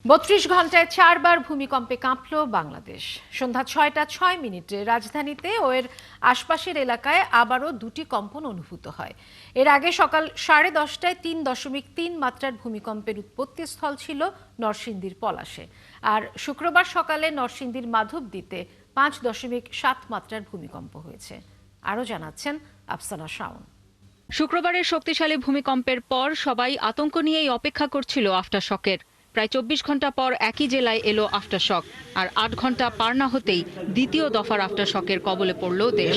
৩২ ঘন্টায় ৪ বার ভূমিকম্পে কাঁপল বাংলাদেশ। সন্ধ্যা ৬টা ৬ মিনিটে রাজধানীতে ও এর আশপাশের এলাকায় আবারও দুটি কম্পন অনুভূত হয়। এর আগে সকাল 10:30টায় ৩.৩ মাত্রার ভূমিকম্পের উৎপত্তিস্থল ছিল নরসিংদীর পলাশে। আর শুক্রবার সকালে নরসিংদীর মাধবদীতে ৫.৭ মাত্রার ভূমিকম্প হয়েছে। আরও জানাচ্ছেন আফসানা শাওন। শুক্রবারের শক্তিশালী ভূমিকম্পের পর সবাই আতঙ্ক নিয়েই অপেক্ষা করছিল আফটারশকের। প্রায় ২৪ ঘন্টা পর একই জেলায় এলো আফটারশক, আর ৮ ঘন্টা পার না হতেই দ্বিতীয় দফার আফটারশকের কবলে পড়ল দেশ।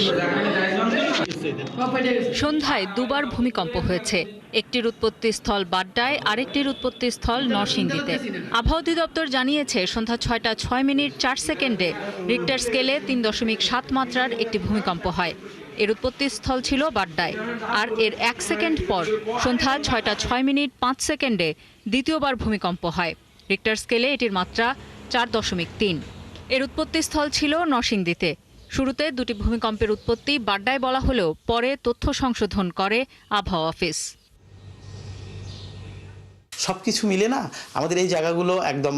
সন্ধ্যায় দুবার ভূমিকম্প হয়েছে। একটির উৎপত্তিস্থল বাড্ডায়, আরেকটির উৎপত্তিস্থল নরসিংদীতে। আবহাওয়া অধিদপ্তর জানিয়েছে সন্ধ্যা ৬টা ৬ মিনিট ৪ সেকেন্ডে রিক্টার স্কেলে ৩.৭ মাত্রার একটি ভূমিকম্প হয়। এর উৎপত্তিস্থল ছিল বাড্ডায়। আর এর ১ সেকেন্ড পর সন্ধ্যা ৬টা ৬ মিনিট ৫ সেকেন্ডে দ্বিতীয়বার ভূমিকম্প হয়। রিক্টার স্কেলে এটির মাত্রা ৪.৩। এর উৎপত্তিস্থল ছিল নরসিংদীতে। শুরুতে দুটি ভূমিকম্পের উৎপত্তি বাড্ডায় বলা হলেও পরে তথ্য সংশোধন করে আবহাওয়া অফিস। সবকিছু মিলে না আমাদের এই জায়গাগুলো একদম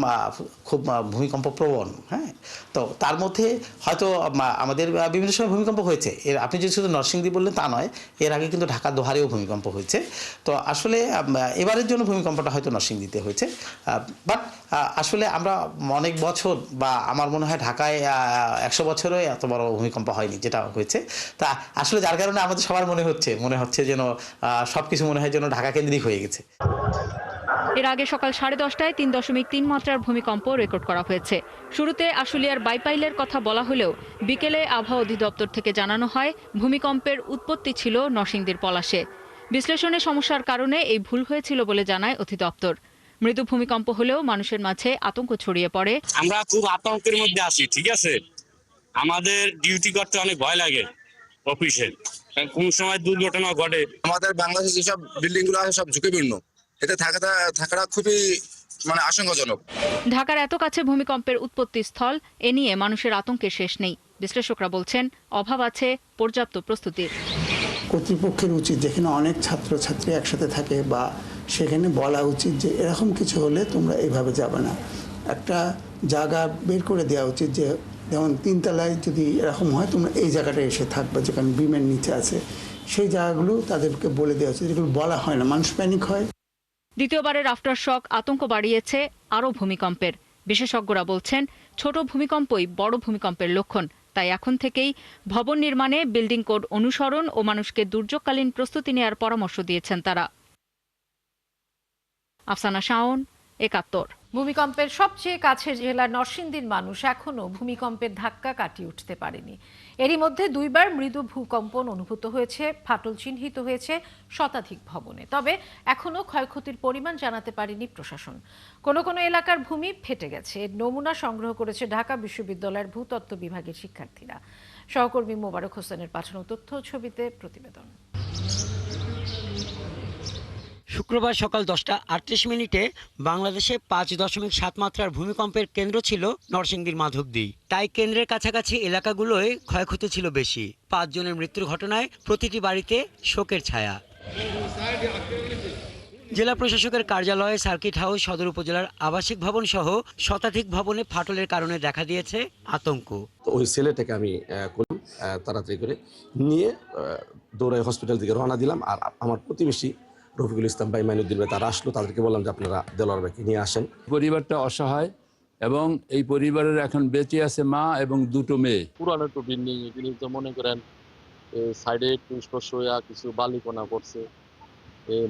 খুব ভূমিকম্প প্রবণ। হ্যাঁ, তো তার মধ্যে হয়তো আমাদের বিভিন্ন সময় ভূমিকম্প হয়েছে। এর আপনি যদি শুধু নরসিংদী বললেন তা নয়, এর আগে কিন্তু ঢাকা দোহারেও ভূমিকম্প হয়েছে। তো আসলে এবারের জন্য ভূমিকম্পটা হয়তো নরসিংদীতে হয়েছে। বাট আসলে আমরা অনেক বছর, বা আমার মনে হয় ঢাকায় ১০০ বছরও এত বড় ভূমিকম্প হয়নি যেটা হয়েছে। তা আসলে যার কারণে আমাদের সবার মনে হচ্ছে যেন সবকিছু মনে হয় যেন ঢাকা কেন্দ্রিক হয়ে গেছে। এর আগে সকাল 10:30টায় ৩.৩ মাত্রার ভূমিকম্প রেকর্ড করা হয়েছে। শুরুতে আশুলিয়ার বাইপাইলের কথা বলা হলেও বিকেলে আবহাওয়া অধিদপ্তর থেকে জানানো হয় ভূমিকম্পের উৎপত্তি ছিল নরসিংদীর পলাশে। বিশ্লেষণে সমস্যার কারণে এই ভুল হয়েছিল বলে জানায় অধিদপ্তর। মৃদু ভূমিকম্প হলেও মানুষের মাঝে আতঙ্ক ছড়িয়ে পড়ে। আমরা খুব আতঙ্কের মধ্যে আছি, ঠিক আছে। আমাদের ডিউটি করতে অনেক ভয় লাগে অফিসে, কোন সময় দুর্ঘটনা ঘটে। আমাদের বাংলাদেশে যেসব বিল্ডিং গুলো আছে সব ঝুঁকিপূর্ণ, এতে থাকাটা খুবই আশঙ্কাজনক। ঢাকার এত কাছে ভূমিকম্পের উৎপত্তি স্থল, এ নিয়ে মানুষের আতঙ্কের শেষ নেই। বিশ্লেষকরা বলছেন অভাব আছে পর্যাপ্ত প্রস্তুতির। কর্তৃপক্ষের উচিত, যেখানে অনেক ছাত্রছাত্রী একসাথে থাকে, বা সেখানে বলা উচিত যে এরকম কিছু হলে তোমরা এইভাবে যাবে না। একটা জায়গা বের করে দেওয়া উচিত, যে যেমন ৩ তলায় যদি এরকম হয় তোমরা এই জায়গাটায় এসে থাকবে, যেখানে বিমের নিচে আছে। সেই জায়গাগুলো তাদেরকে বলে দেওয়া উচিত। যেগুলো বলা হয় না, মানুষ প্যানিক হয়। দ্বিতীয়বারের আফটারশক আতঙ্ক বাড়িয়েছে আরও ভূমিকম্পের। বিশেষজ্ঞরা বলছেন ছোট ভূমিকম্পই বড় ভূমিকম্পের লক্ষণ। তাই এখন থেকেই ভবন নির্মাণে বিল্ডিং কোড অনুসরণ ও মানুষকে দুর্যোগকালীন প্রস্তুতি নেওয়ার পরামর্শ দিয়েছেন তারা। আফসানা শাওন, ৭১। ভূমিকম্পের সবচেয়ে কাছের জেলা নরসিংদীর মানুষ এখনও ভূমিকম্পের ধাক্কা কাটিয়ে উঠতে পারেনি। এরই মধ্যে দুইবার মৃদু ভূকম্পন অনুভূত হয়েছে, ফাটল চিহ্নিত হয়েছে শতাধিক ভবনে। তবে এখনও ক্ষয়ক্ষতির পরিমাণ জানাতে পারেনি প্রশাসন। কোনো কোনো এলাকার ভূমি ফেটে গেছে। এর নমুনা সংগ্রহ করেছে ঢাকা বিশ্ববিদ্যালয়ের ভূতত্ত্ব বিভাগের শিক্ষার্থীরা। সহকর্মী মোবারক হোসেনের পাঠানো তথ্য ছবিতে প্রতিবেদন। শুক্রবার সকাল 10টা 38 মিনিটে বাংলাদেশে 5.7 মাত্রার ভূমিকম্পের কেন্দ্র ছিল নরসিংদীর মাধবদী। তাই কেন্দ্রের কাছাকাছি এলাকাগুলোয় ক্ষয়ক্ষতি ছিল বেশি। 5 জনের মৃত্যুর ঘটনায় প্রতিটি বাড়িতে শোকের ছায়া। জেলা প্রশাসকের কার্যালয়ে, সার্কিট হাউস, সদর উপজেলার আবাসিক ভবন সহ শতাধিক ভবনে ফাটলের কারণে দেখা দিয়েছে আতঙ্ক। ওই ছেলেটাকে আমি তাড়াতাড়ি করে নিয়ে দৌড়াই হসপিটাল থেকে রওনা দিলাম। আর আমার প্রতিবেশী রফিকুল ইসলাম ভাই, মাইনুদ্দিন ভাই, তারা আসলো। তাদেরকে বললাম যে আপনারা দেলোয়ার ভাইকে নিয়ে আসেন। পরিবারটা অসহায় এবং এই পরিবারের এখন বেঁচে আছে মা এবং দুটো মেয়ে। পুরানো একটু বিল্ডিং, এগুলি তো মনে করেন সাইডে একটু স্পর্শ হয়ে কিছু বালিকণা পড়ছে।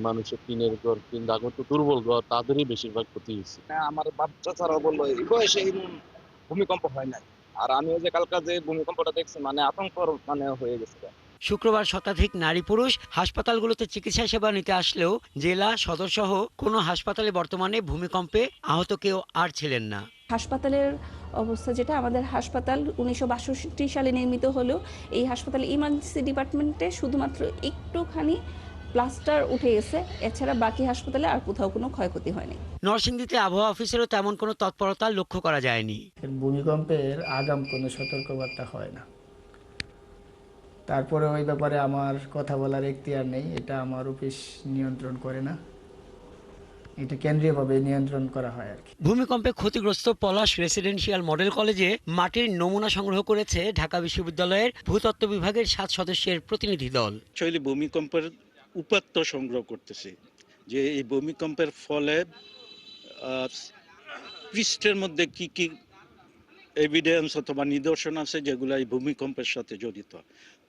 মানুষের টিনের ঘর, টিন দাগর তো দুর্বল ঘর, তাদেরই বেশিরভাগ ক্ষতি হয়েছে। আমার বাচ্চা ছাড়াও বললো এই বয়সে ভূমিকম্প হয় নাই। আর আমি ওই যে কালকা যে ভূমিকম্পটা দেখছি, আতঙ্ক হয়ে গেছে। শুক্রবার শতাধিক নারী পুরুষ হাসপাতালগুলোতে চিকিৎসা সেবা নিতে আসলেও জেলা সদরসহ কোনো হাসপাতালে বর্তমানে ভূমিকম্পে আহত কেউ আর ছিলেন না। হাসপাতালের অবস্থা যেটা, আমাদের হাসপাতাল 1962 সালে নির্মিত হলেও এই হাসপাতালে ইমার্জেন্সি ডিপার্টমেন্টে শুধুমাত্র একটুখানি প্লাস্টার উঠে গেছে, এছাড়া বাকি হাসপাতালে আর কোথাও কোনো ক্ষয়ক্ষতি হয়নি। নরসিংদীতে আবহাওয়া অফিসেরও তেমন কোনো তৎপরতা লক্ষ্য করা যায়নি। ভূমিকম্পের আগাম কোনো সতর্কবার্তা হয় না। তারপরে ওই ব্যাপারে আমার কথা বলার এখতিয়ার নেই, এটা আমার অফিস নিয়ন্ত্রণ করে না। এটা কেন্দ্রীয়ভাবে নিয়ন্ত্রণ করা হয় আর কি। ভূমিকম্পে ক্ষতিগ্রস্ত পলাশ রেসিডেন্সিয়াল মডেল কলেজে মাটির নমুনা সংগ্রহ করেছে ঢাকা বিশ্ববিদ্যালয়ের ভূতত্ত্ব বিভাগের 7 সদস্যের প্রতিনিধি দল। শৈলী ভূমিকম্পের উপাত্ত সংগ্রহ করতেছে, যে এই ভূমিকম্পের ফলে পৃষ্ঠের মধ্যে কি কি এভিডেন্স অথবা নিদর্শন আছে যেগুলো এই ভূমিকম্পের সাথে জড়িত।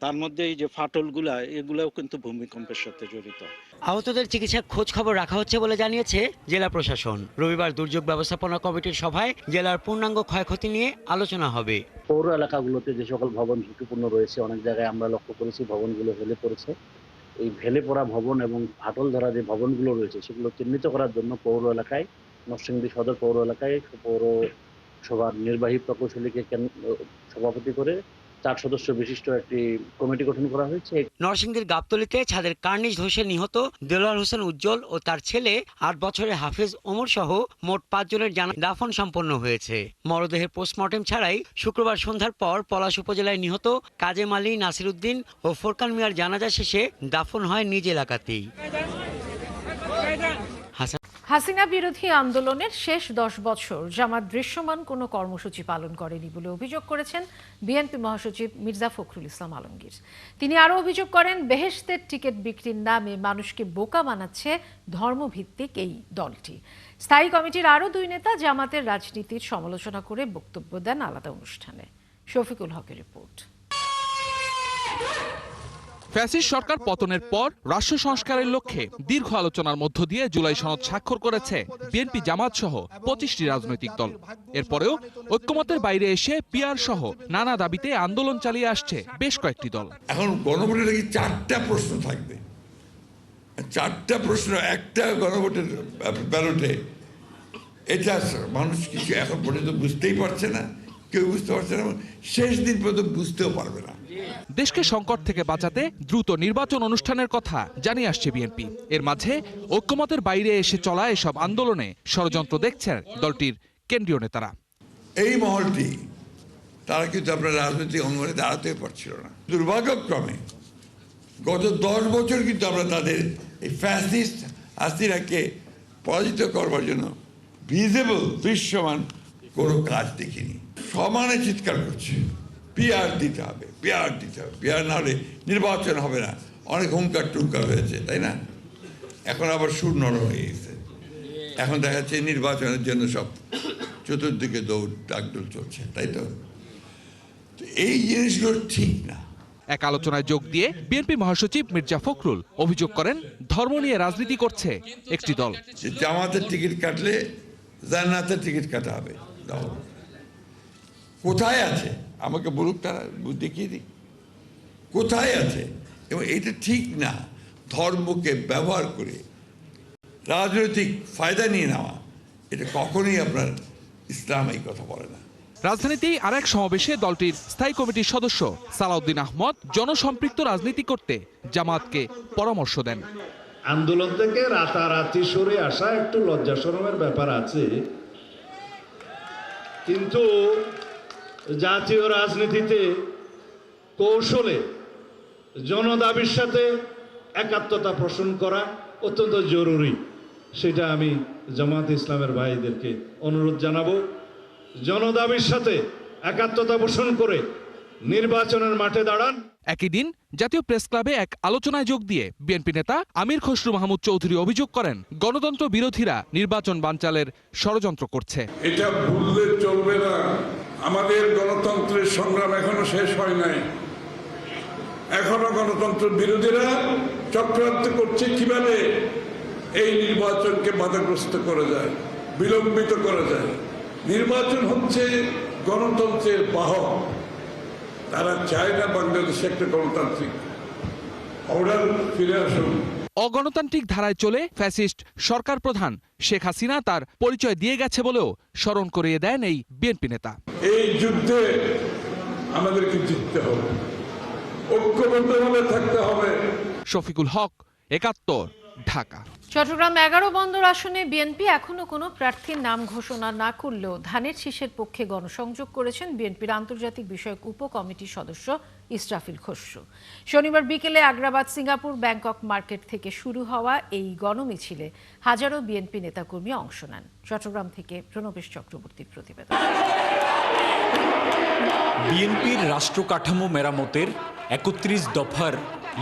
তার মধ্যে এই যে ফাটলগুলা, এগুলাও কিন্তু ভূমিকম্পের সাথে জড়িত। আহতদের চিকিৎসার খোঁজ খবর রাখা হচ্ছে বলে জানিয়েছে জেলা প্রশাসন। রবিবার দুর্যোগ ব্যবস্থাপনা কমিটির সভায় জেলার পূর্ণাঙ্গ ক্ষয়ক্ষতি নিয়ে আলোচনা হবে। পৌর এলাকাগুলোতে যে সকল ভবন ঝুঁকিপূর্ণ রয়েছে, অনেক জায়গায় আমরা লক্ষ্য করেছি ভবনগুলো হেলে পড়েছে। এই ভেলে পড়া ভবন এবং ফাটল ধরা যে ভবনগুলো রয়েছে সেগুলো চিহ্নিত করার জন্য পৌর এলাকায়, নরসিংদী সদর পৌর এলাকায় পৌরসভার নির্বাহী প্রকৌশলীকে সভাপতি করে 4 সদস্য বিশিষ্ট একটি কমিটি গঠন করা হয়েছে। নরসিংদীর গাবতলীতে ছাদের কার্নিশ ধসে নিহত দেলোয়ার হোসেন উজ্জ্বল ও তার ছেলে 8 বছরের হাফেজ ওমর সহ মোট 5 জনের দাফন সম্পন্ন হয়েছে। মরদেহের পোস্টমর্টেম ছাড়াই শুক্রবার সন্ধ্যার পর পলাশ উপজেলায় নিহত কাজেম আলী, নাসির উদ্দিন ও ফোরকান মিয়ার জানাজা শেষে দাফন হয় নিজ এলাকাতেই। হাসিনা বিরোধী আন্দোলনের শেষ 10 বছর জামাত দৃশ্যমান কোনো কর্মসূচি পালন করেনি বলে অভিযোগ করেছেন বিএনপি মহাসচিব মির্জা ফখরুল ইসলাম আলমগীর। তিনি আরও অভিযোগ করেন, বেহেশতের টিকিট বিক্রির নামে মানুষকে বোকা বানাচ্ছে ধর্মভিত্তিক এই দলটি। স্থায়ী কমিটির আরও 2 নেতা জামাতের রাজনীতির সমালোচনা করে বক্তব্য দেন আলাদা অনুষ্ঠানে। শফিকুল হকের রিপোর্ট। ফ্যাসিস্ট সরকার পতনের পর রাষ্ট্র সংস্কারের লক্ষ্যে দীর্ঘ আলোচনার মধ্য দিয়ে জুলাই সনদ স্বাক্ষর করেছে বিএনপি, জামাত সহ 25টি রাজনৈতিক দল। এরপরেও ঐক্যমতের বাইরে এসে পিআর সহ নানা দাবিতে আন্দোলন চালিয়ে আসছে বেশ কয়েকটি দল। এখন গণভোটের নাকি 4টা প্রশ্ন থাকবে, 4টা প্রশ্ন একটা গণভোটের ব্যালটে। এটা মানুষ কিছু এখন পর্যন্ত বুঝতেই পারছে না, কেউ বুঝতে পারছে না, শেষ দিন পর্যন্ত বুঝতেও পারবে না। দেশকে সংকট থেকে বাঁচাতে দ্রুত নির্বাচন অনুষ্ঠানের কথা জানিয়ে আসছে বিএনপি। এর মাঝে ঐক্যমতের বাইরে এসে চলা এসব আন্দোলনে ষড়যন্ত্র দেখছেন দলটির কেন্দ্রীয় নেতারা। এই মহলটি তারা কিন্তু আপনার রাজনৈতিক অঙ্গনে দাঁড়াতে পারছিল না। দুর্ভাগ্যক্রমে গত 10 বছর কিন্তু আমরা তাদের এই ফ্যাসিস্ট হাসিনাকে পরাজিত করবার জন্য ভিজিবল, দৃশ্যমান কোনো কাজ দেখিনি। সমানে চিৎকার করছে পিআর দিতে হবে, পিআর দিতে হবে, পিআর না হলে নির্বাচন হবে না। অনেক হুঙ্কার টুঙ্কার হয়েছে, তাই না? এখন আবার সুর নরম হয়ে গেছে। এখন দেখা যাচ্ছে নির্বাচনের জন্য সব চতুর্দিকে দৌড় ডাকডোল চলছে, তাই তো? এই জিনিসগুলো ঠিক না। এক আলোচনায় যোগ দিয়ে বিএনপি মহাসচিব মির্জা ফখরুল অভিযোগ করেন, ধর্ম নিয়ে রাজনীতি করছে একটি দল। জামাতের টিকিট কাটলে জান্নাতের টিকিট কাটা হবে। কোথায় আছে আমাকে বলুক, তারা দেখিয়ে দিক কোথায় আছে। এবং এটা ঠিক না, ধর্মকে ব্যবহার করে রাজনৈতিক ফায়দা নিয়ে নেওয়া, এটা কখনোই আপনার ইসলাম এই কথা বলে না। রাজধানীতে আরেক সমাবেশে দলটির স্থায়ী কমিটির সদস্য সালাউদ্দিন আহমদ জনসম্পৃক্ত রাজনীতি করতে জামাতকে পরামর্শ দেন। আন্দোলন থেকে রাতারাতি সরে আসা একটু লজ্জা শরমের ব্যাপার আছে, কিন্তু জাতীয় রাজনীতিতে কৌশলে জনদাবির সাথে একাত্মতা পোষণ করা অত্যন্ত জরুরি। সেটা আমি জামাত ইসলামের ভাইদেরকে অনুরোধ জানাবো, জনদাবির সাথে একাত্মতা পোষণ করে নির্বাচনের মাঠে দাঁড়ান। একই দিন জাতীয় প্রেস ক্লাবে এক আলোচনায় যোগ দিয়ে বিএনপি নেতা আমির খসরু মাহমুদ চৌধুরী অভিযোগ করেন, গণতন্ত্র বিরোধীরা নির্বাচন বানচালের ষড়যন্ত্র করছে। এটা ভুললে চলবে না। আমাদের গণতন্ত্রের সংগ্রাম এখনো শেষ হয় নাই। এখনো গণতন্ত্র বিরোধীরা চক্রান্ত করছে কিভাবে এই নির্বাচনকে বাধাগ্রস্ত করা যায়, বিলম্বিত করা যায়। নির্বাচন হচ্ছে গণতন্ত্রের বাহক। তারা চায় না বাংলাদেশে একটা গণতান্ত্রিক অর্ডার ফিরে আসুন। অগণতান্ত্রিক ধারায় চলে ফ্যাসিস্ট সরকার প্রধান শেখ হাসিনা তার পরিচয় দিয়ে গেছে বলেও স্মরণ করিয়ে দেন এই বিএনপি নেতা। এই যুদ্ধে আমাদেরকে জিততে হবে, ঐক্যবদ্ধভাবে থাকতে হবে। শফিকুল হক, ৭১। ঢাকা। চট্টগ্রাম 11 বন্দর আসনে বিএনপি এখনো কোনো প্রার্থীর নাম ঘোষণা না করলেও ধানের শীষের পক্ষে গণসংযোগ করেছেন বিএনপির আন্তর্জাতিক বিষয়ক উপকমিটির সদস্য ইসরাফিল খসরু। শনিবার বিকেলে আগ্রাবাদ, সিঙ্গাপুর, ব্যাংকক মার্কেট থেকে শুরু হওয়া এই গণমিছিলে হাজারো বিএনপি নেতাকর্মী অংশ নেন। চট্টগ্রাম থেকে প্রণবেশ চক্রবর্তীর প্রতিবেদন। বিএনপির রাষ্ট্র কাঠামো মেরামতের ৩১ দফার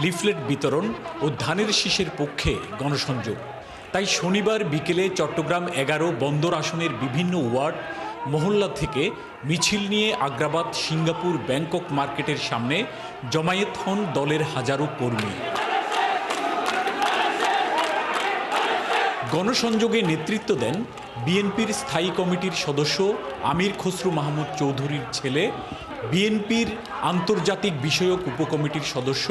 লিফলেট বিতরণ ও ধানের শীষের পক্ষে গণসংযোগ। তাই শনিবার বিকেলে চট্টগ্রাম 11 বন্দর আসনের বিভিন্ন ওয়ার্ড মহল্লা থেকে মিছিল নিয়ে আগ্রাবাদ, সিঙ্গাপুর, ব্যাংকক মার্কেটের সামনে জমায়েত হন দলের হাজারো কর্মী। গণসংযোগে নেতৃত্ব দেন বিএনপির স্থায়ী কমিটির সদস্য আমির খসরু মাহমুদ চৌধুরীর ছেলে, বিএনপির আন্তর্জাতিক বিষয়ক উপকমিটির সদস্য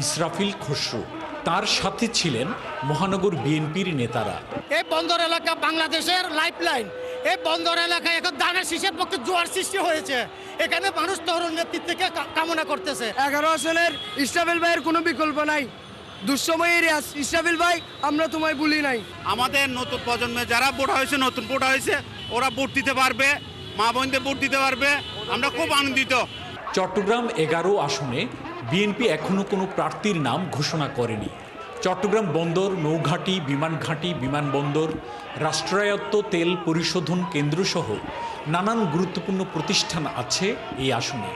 ইসরাফিল খসরু। তার সাথে ছিলেন মহানগর বিএনপির নেতারা। এই বন্দর এলাকা বাংলাদেশের লাইফলাইন। এই বন্দর এলাকায় এখন ধানের শীষের পক্ষে জোয়ার সৃষ্টি হয়েছে। এখানে মানুষ তরুণ নেতৃত্বকে কামনা করতেছে। 11 আসনের ইসরাফিল ভাইয়ের কোনো বিকল্প নাই। দুঃসময়ের ইসরাফিল ভাই, আমরা তোমায় ভুলি নাই। আমাদের নতুন প্রজন্মে যারা ভোট হয়েছে, নতুন ভোট হয়েছে, ওরা ভোট দিতে পারবে, মা বোনদের ভোট দিতে পারবে। আমরা খুব আনন্দিত। চট্টগ্রাম 11 আসনে বিএনপি এখনো কোনো প্রার্থীর নাম ঘোষণা করেনি। চট্টগ্রাম বন্দর, নৌঘাটি, বিমানঘাটি, বিমানবন্দর, রাষ্ট্রায়ত্ত তেল পরিশোধন কেন্দ্র সহ নানান গুরুত্বপূর্ণ প্রতিষ্ঠান আছে এই আসনে।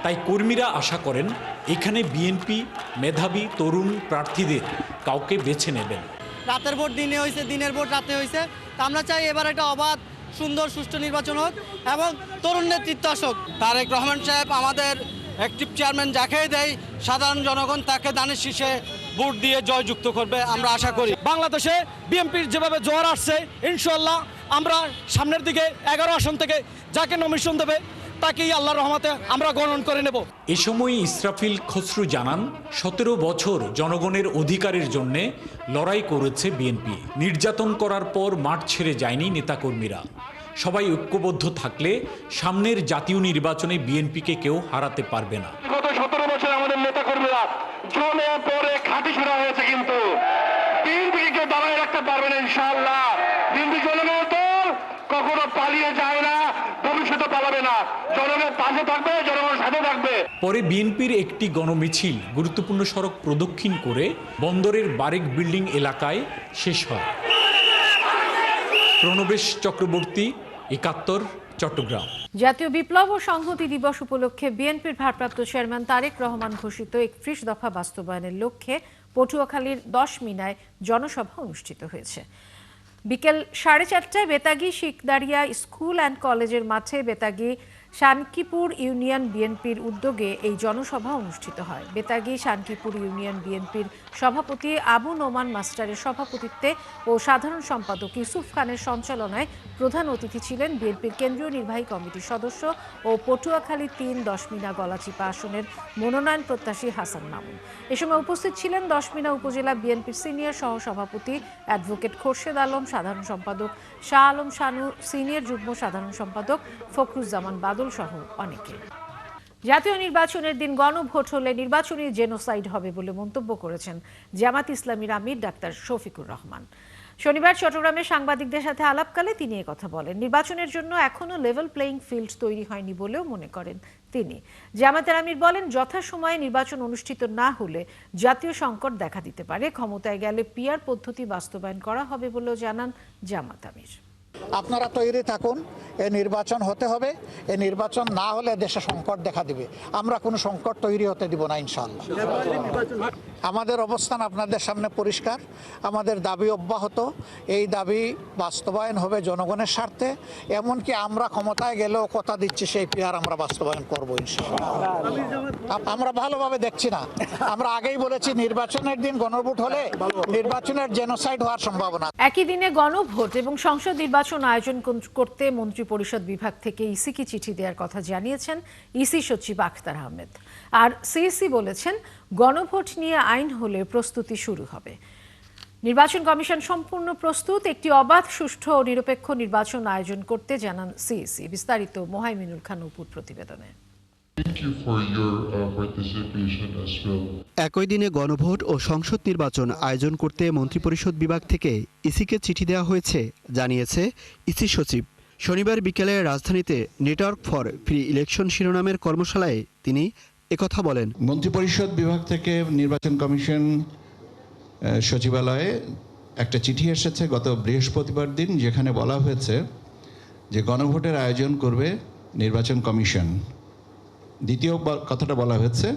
তাই কর্মীরা আশা করেন এখানে বিএনপি মেধাবী তরুণ প্রার্থীদের কাউকে বেছে নেবেন। রাতের ভোট দিনে হয়েছে, দিনের ভোট রাতে হয়েছে। আমরা চাই এবার একটা অবাধ, সুন্দর, সুষ্ঠু নির্বাচন হোক এবং তরুণ নেতৃত্ব আসুক। তারেক রহমান সাহেব আমাদের অ্যাক্টিভ চেয়ারম্যান, যাকেই দেয় সাধারণ জনগণ তাকে ধানের শীষে ভোট দিয়ে জয়যুক্ত করবে আমরা আশা করি। বাংলাদেশে বিএনপির যেভাবে জোয়ার আসছে, ইনশাআল্লাহ আমরা সামনের দিকে 11 আসন থেকে যাকে নমিনেশন দেবে তাকেই আল্লাহর রহমতে আমরা গ্রহণ করে নেব। এ সময় ইসরাফিল খসরু জানান, 17 বছর জনগণের অধিকারের জন্য লড়াই করেছে বিএনপি। নির্যাতন করার পর মাঠ ছেড়ে যায়নি নেতাকর্মীরা। সবাই ঐক্যবদ্ধ থাকলে সামনের জাতীয় নির্বাচনে বিএনপিকে কেউ হারাতে পারবে না। গত 17 বছর আমাদের নেতাকর্মীরা জমে পড়ে খাঁটি ছড়া হয়েছে, কিন্তু বিএনপিকে কেউ দাঁড়ায় রাখতে পারবে না ইনশাআল্লাহ। বিএনপি জনগণের দল, কখনো পালিয়ে যায় না, ভবিষ্যতে পালাবে না। জনগণের পাশে থাকবে, জনগণের সাথে থাকবে। পরে বিএনপির একটি গণমিছিল গুরুত্বপূর্ণ সড়ক প্রদক্ষিণ করে বন্দরের বারেক বিল্ডিং এলাকায় শেষ হয়। প্রণবেশ চক্রবর্তী, 71, চট্টগ্রাম। জাতীয় বিপ্লব ও সংহতি দিবস উপলক্ষে বিএনপির ভারপ্রাপ্ত চেয়ারম্যান তারেক রহমান ঘোষিত 31 দফা বাস্তবায়নের লক্ষ্যে পটুয়াখালীর 10 মিনায় জনসভা অনুষ্ঠিত হয়েছে। বিকেল 4:30টায় বেতাগী শিকদারিয়া স্কুল অ্যান্ড কলেজের মাঠে বেতাগী শানকিপুর ইউনিয়ন বিএনপির উদ্যোগে এই জনসভা অনুষ্ঠিত হয়। বেতাগী শানকিপুর ইউনিয়ন বিএনপির সভাপতি আবু নোমান মাস্টারের সভাপতিত্বে ও সাধারণ সম্পাদক ইউসুফ খানের সঞ্চালনায় প্রধান অতিথি ছিলেন বিএনপির কেন্দ্রীয় নির্বাহী কমিটির সদস্য ও পটুয়াখালী 3 10 মিনা গলাচিপা আসনের মনোনয়ন প্রত্যাশী হাসান মামুন। এ সময় উপস্থিত ছিলেন 10 মিনা উপজেলা বিএনপির সিনিয়র সহসভাপতি অ্যাডভোকেট খোরশেদ আলম, সাধারণ সম্পাদক শাহ আলম শানু, সিনিয়র যুগ্ম সাধারণ সম্পাদক ফখরুজ্জামান বাদল সহ অনেকে। জাতীয় নির্বাচনের দিন গণভোট হলে নির্বাচনী জেনোসাইড হবে বলে মন্তব্য করেছেন জামাত ইসলামীর আমির ডাক্তার শফিকুর রহমান। শনিবার চট্টগ্রামে সাংবাদিকদের সাথে আলাপকালে তিনি কথা বলেন। নির্বাচনের জন্য এখনো লেভেল প্লেইং ফিল্ড তৈরি হয়নি বলেও মনে করেন তিনি। জামাতের আমির বলেন, যথাসময়ে নির্বাচন অনুষ্ঠিত না হলে জাতীয় সংকট দেখা দিতে পারে। ক্ষমতায় গেলে পিআর পদ্ধতি বাস্তবায়ন করা হবে বলেও জানান জামাত আমির। আপনারা তৈরি থাকুন, এই নির্বাচন হতে হবে। এই নির্বাচন না হলে দেশে সংকট দেখা দিবে। আমরা কোনো সংকট তৈরি হতে দিব না ইনশাআল্লাহ। আমাদের অবস্থান আপনাদের সামনে পরিষ্কার। আমাদের দাবি অব্যাহত। এই দাবি বাস্তবায়ন হবে জনগণের স্বার্থে। এমনকি আমরা ক্ষমতায় গেলেও কথা দিচ্ছি সেই পিআর আমরা বাস্তবায়ন করব ইনশাআল্লাহ। আমরা ভালোভাবে দেখছি না। আমরা আগেই বলেছি নির্বাচনের দিন গণভোট হলে নির্বাচনের জেনোসাইড হওয়ার সম্ভাবনা। একই দিনে গণভোট এবং সংসদ নির্বাচন আয়োজন করতে মন্ত্রিপরিষদ বিভাগ থেকে ইসিকে চিঠি দেওয়ার কথা জানিয়েছেন ইসি সচিব আখতার আহমেদ। আর সিইসি বলেছেন, গণভোট নিয়ে আইন হলে প্রস্তুতি শুরু হবে। নির্বাচন কমিশন সম্পূর্ণ প্রস্তুত একটি অবাধ, সুষ্ঠু ও নিরপেক্ষ নির্বাচন আয়োজন করতে জানান সিইসি। বিস্তারিত মোহাইমিনুল খান অপুর প্রতিবেদনে। একই দিনে গণভোট ও সংসদ নির্বাচন আয়োজন করতে মন্ত্রিপরিষদ বিভাগ থেকে ইসিকে চিঠি দেওয়া হয়েছে, জানিয়েছে ইসি সচিব। শনিবার বিকেলে রাজধানীতে নেটওয়ার্ক ফর ফ্রি ইলেকশন শিরোনামের কর্মশালায় তিনি একথা বলেন। মন্ত্রিপরিষদ বিভাগ থেকে নির্বাচন কমিশন সচিবালয়ে একটা চিঠি এসেছে গত বৃহস্পতিবার দিন, যেখানে বলা হয়েছে যে গণভোটের আয়োজন করবে নির্বাচন কমিশন। দ্বিতীয় কথাটা বলা হয়েছে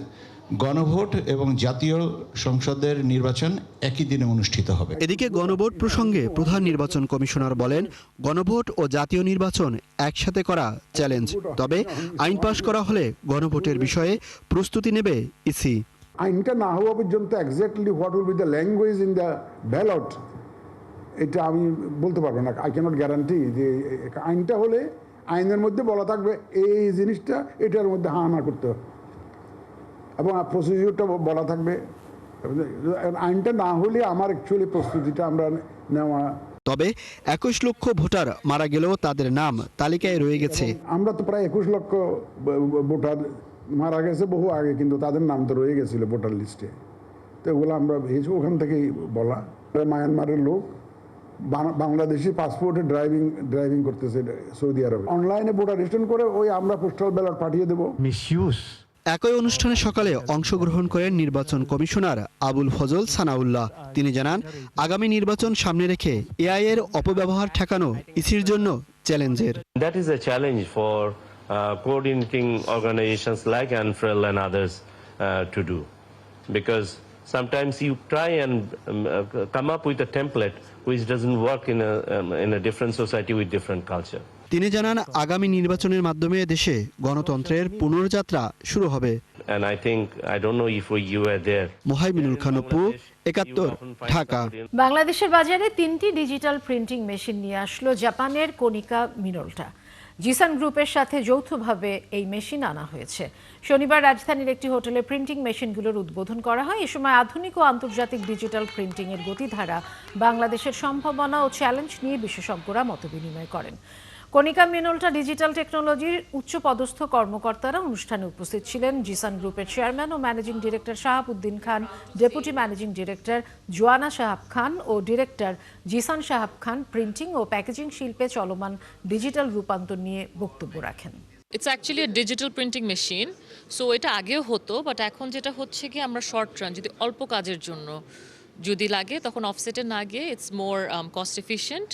গণভোট এবং জাতীয় সংসদের নির্বাচন একই দিনে অনুষ্ঠিত হবে। এদিকে গণভোট প্রসঙ্গে প্রধান নির্বাচন কমিশনার বলেন, গণভোট ও জাতীয় নির্বাচন একসাথে করা চ্যালেঞ্জ, তবে আইন পাশ করা হলে গণভোটের বিষয়ে প্রস্তুতি নেবে ইসি। আইনটা না হওয়া পর্যন্ত exactly what will be the language in the ballot, এটা আমি বলতে পারবো না। আই ক্যানট গ্যারান্টি যে আইনটা হলে আইনের মধ্যে বলা থাকবে এই জিনিসটা এটার মধ্যে হা না করতে হবে এবং প্রসিডিউরটা বলা থাকবে। আইনটা না হলে আমার অ্যাকচুয়ালি প্রস্তুতিটা আমরা নেওয়া। তবে 21 লক্ষ ভোটার মারা গেলেও তাদের নাম তালিকায় রয়ে গেছে। আমরা তো প্রায় 21 লক্ষ ভোটার মারা গেছে বহু আগে, কিন্তু তাদের নাম তো রয়ে গেছিল ভোটার লিস্টে। তো এগুলো আমরা ভেবেছি ওখান থেকেই বলা। মায়ানমারের লোক বাংলাদেশি পাসপোর্টে ড্রাইভিং করতেছে সৌদি আরবে, অনলাইনে ভোটার রেজিস্ট্রেশন করে ওই আমরা পোস্টাল ব্যালট পাঠিয়ে দেবো। একই অনুষ্ঠানে সকালে অংশগ্রহণ করেন নির্বাচন কমিশনার আবুল ফজল সানাউল্লাহ। তিনি জানান, আগামী নির্বাচন সামনে রেখে এআই এর অপব্যবহার ঠেকানো ইসির জন্য চ্যালেঞ্জের। That is a challenge for coordinating organizations like ANFREL and others to do, because sometimes you try and come up with a template which doesn't work in a different society with different culture. তিনি জানান, আগামী নির্বাচনের মাধ্যমে দেশে গণতন্ত্রের পুনর্যাত্রা শুরু হবে। And I think, I don't know if you were there. Mohaiminul Khan Apu, 71, Dhaka. বাংলাদেশের বাজারে 3টি ডিজিটাল প্রিন্টিং মেশিন নিয়ে আসলো জাপানের কনিকা মিনোল্টা। জিসান গ্রুপের সাথে যৌথভাবে এই মেশিন আনা হয়েছে। শনিবার রাজধানীর একটি হোটেলে প্রিন্টিং মেশিনগুলোর উদ্বোধন করা হয়। এ সময় আধুনিক ও আন্তর্জাতিক ডিজিটাল প্রিন্টিং এর গতিধারা, বাংলাদেশের সম্ভাবনা ও চ্যালেঞ্জ নিয়ে বিশেষজ্ঞরা মতবিনিময় করেন। কনিকা মিনোল্টা ডিজিটাল টেকনোলজির উচ্চপদস্থ কর্মকর্তারা অনুষ্ঠানে উপস্থিত ছিলেন। জিসান গ্রুপের চেয়ারম্যান ও managing director Shahab Uddin Khan, deputy managing director জোয়ানা Shahab খান ও ডিরেক্টর জিসান শাহাব খান প্রিন্টিং ও প্যাকেজিং শিল্পে চলমান ডিজিটাল রূপান্তর নিয়ে বক্তব্য রাখেন। It's actually A digital printing machine. So এটা আগেও হতো, বাট এখন যেটা হচ্ছে কি আমরা শর্ট রান যদি অল্প কাজের জন্য যদি লাগে তখন অফসেটে না গিয়ে ইটস মোর কস্ট এফিশিয়েন্ট,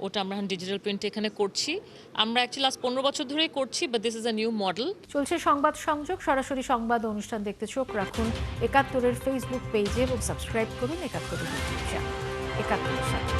ওটা আমরা ডিজিটাল প্রিন্ট এখানে করছি। আমরা অ্যাকচুয়ালি লাস্ট 15 বছর ধরেই করছি, but this is a new model. চলছে সংবাদ সংযোগ, সরাসরি সংবাদ অনুষ্ঠান দেখতে চোখ রাখুন ৭১-এর ফেসবুক পেজে এবং সাবস্ক্রাইব করুন ৭১-এর ইউটিউব চ্যানেল। ৭১-এর সাথে।